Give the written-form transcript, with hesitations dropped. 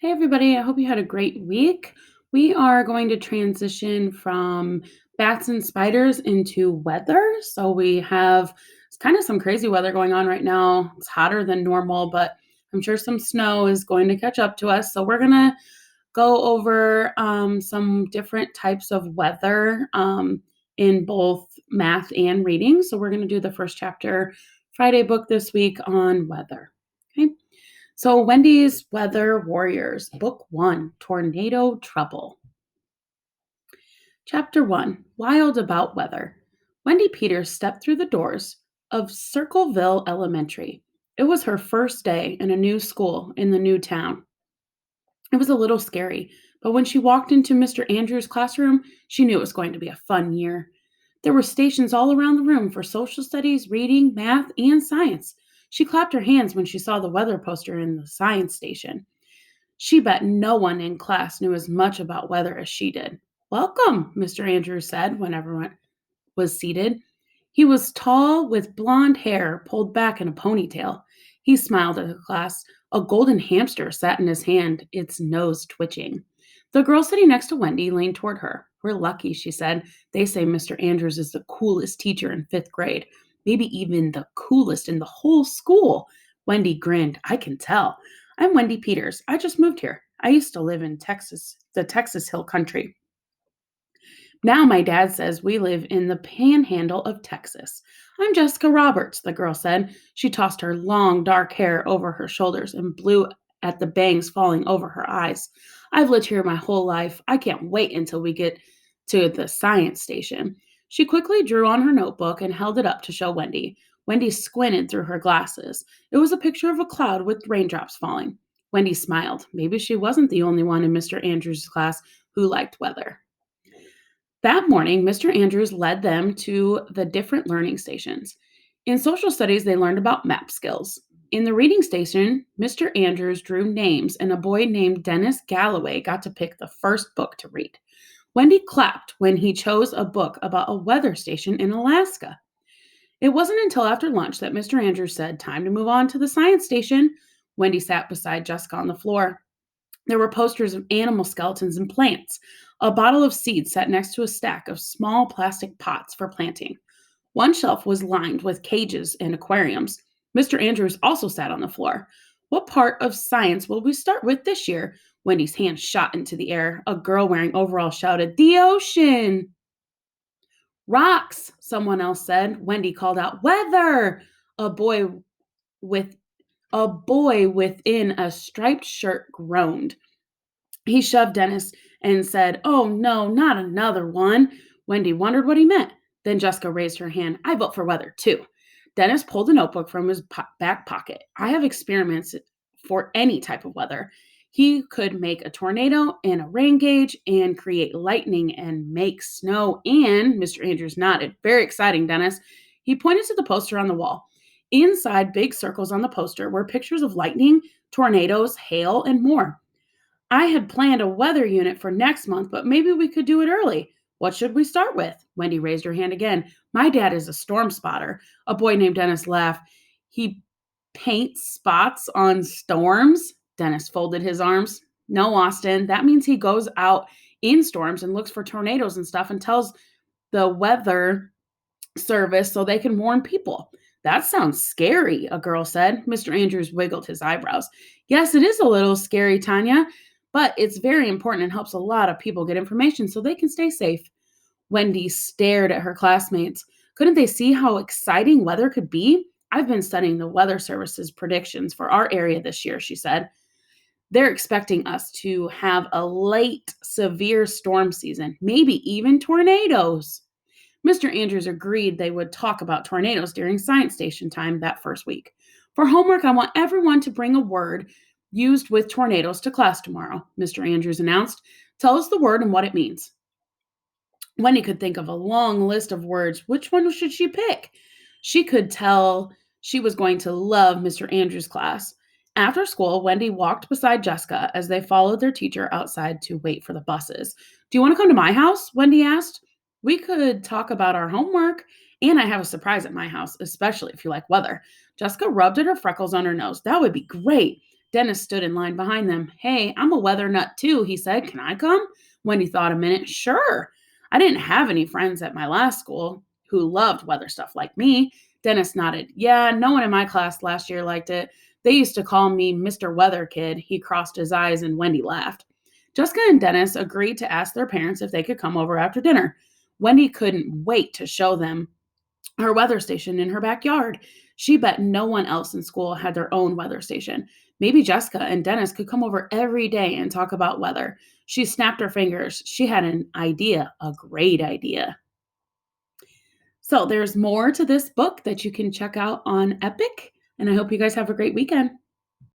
Hey, everybody. I hope you had a great week. We are going to transition from bats and spiders into weather. So, we have it's kind of some crazy weather going on right now. It's hotter than normal, but I'm sure some snow is going to catch up to us. So, we're going to go over some different types of weather in both math and reading. So, we're going to do the first chapter Friday book this week on weather. Okay. So, Wendy's Weather Warriors, Book 1, Tornado Trouble. Chapter 1, Wild About Weather. Wendy Peters stepped through the doors of Circleville Elementary. It was her first day in a new school in the new town. It was a little scary, but when she walked into Mr. Andrews' classroom, she knew it was going to be a fun year. There were stations all around the room for social studies, reading, math, and science. She clapped her hands when she saw the weather poster in the science station. She bet no one in class knew as much about weather as she did. Welcome, Mr. Andrews said when everyone was seated. He was tall with blonde hair pulled back in a ponytail. He smiled at the class. A golden hamster sat in his hand, its nose twitching. The girl sitting next to Wendy leaned toward her. We're lucky, she said. They say Mr. Andrews is the coolest teacher in fifth grade, maybe even the coolest in the whole school. Wendy grinned. I can tell. I'm Wendy Peters. I just moved here. I used to live in Texas, the Texas Hill Country. Now my dad says we live in the panhandle of Texas. I'm Jessica Roberts, the girl said. She tossed her long dark hair over her shoulders and blew at the bangs falling over her eyes. I've lived here my whole life. I can't wait until we get to the science station. She quickly drew on her notebook and held it up to show Wendy. Wendy squinted through her glasses. It was a picture of a cloud with raindrops falling. Wendy smiled. Maybe she wasn't the only one in Mr. Andrews' class who liked weather. That morning, Mr. Andrews led them to the different learning stations. In social studies, they learned about map skills. In the reading station, Mr. Andrews drew names, and a boy named Dennis Galloway got to pick the first book to read. Wendy clapped when he chose a book about a weather station in Alaska. It wasn't until after lunch that Mr. Andrews said, Time to move on to the science station. Wendy sat beside Jessica on the floor. There were posters of animal skeletons and plants. A bottle of seeds sat next to a stack of small plastic pots for planting. One shelf was lined with cages and aquariums. Mr. Andrews also sat on the floor. What part of science will we start with this year? Wendy's hand shot into the air. A girl wearing overalls shouted, The ocean! Rocks, someone else said. Wendy called out, Weather! A boy with a boy within a striped shirt groaned. He shoved Dennis and said, Oh, no, not another one. Wendy wondered what he meant. Then Jessica raised her hand. I vote for weather, too. Dennis pulled a notebook from his back pocket. I have experiments for any type of weather. He could make a tornado and a rain gauge and create lightning and make snow. And Mr. Andrews nodded. Very exciting, Dennis. He pointed to the poster on the wall. Inside big circles on the poster were pictures of lightning, tornadoes, hail, and more. I had planned a weather unit for next month, but maybe we could do it early. What should we start with? Wendy raised her hand again. My dad is a storm spotter. A boy named Dennis laughed. He paints spots on storms? Dennis folded his arms. No, Austin. That means he goes out in storms and looks for tornadoes and stuff and tells the weather service so they can warn people. That sounds scary, a girl said. Mr. Andrews wiggled his eyebrows. Yes, it is a little scary, Tanya, but it's very important and helps a lot of people get information so they can stay safe. Wendy stared at her classmates. Couldn't they see how exciting weather could be? I've been studying the Weather Service's predictions for our area this year, she said. They're expecting us to have a late, severe storm season, maybe even tornadoes. Mr. Andrews agreed they would talk about tornadoes during science station time that first week. For homework, I want everyone to bring a word used with tornadoes to class tomorrow, Mr. Andrews announced. Tell us the word and what it means. Wendy could think of a long list of words. Which one should she pick? She could tell she was going to love Mr. Andrews' class. After school, Wendy walked beside Jessica as they followed their teacher outside to wait for the buses. Do you want to come to my house? Wendy asked. We could talk about our homework, and I have a surprise at my house, especially if you like weather. Jessica rubbed at her freckles on her nose. That would be great. Dennis stood in line behind them. Hey, I'm a weather nut too, he said. Can I come? Wendy thought a minute. Sure. I didn't have any friends at my last school who loved weather stuff like me. Dennis nodded. Yeah, no one in my class last year liked it. They used to call me Mr. Weather Kid. He crossed his eyes and Wendy laughed. Jessica and Dennis agreed to ask their parents if they could come over after dinner. Wendy couldn't wait to show them her weather station in her backyard. She bet no one else in school had their own weather station. Maybe Jessica and Dennis could come over every day and talk about weather. She snapped her fingers. She had an idea, a great idea. So there's more to this book that you can check out on Epic, and I hope you guys have a great weekend.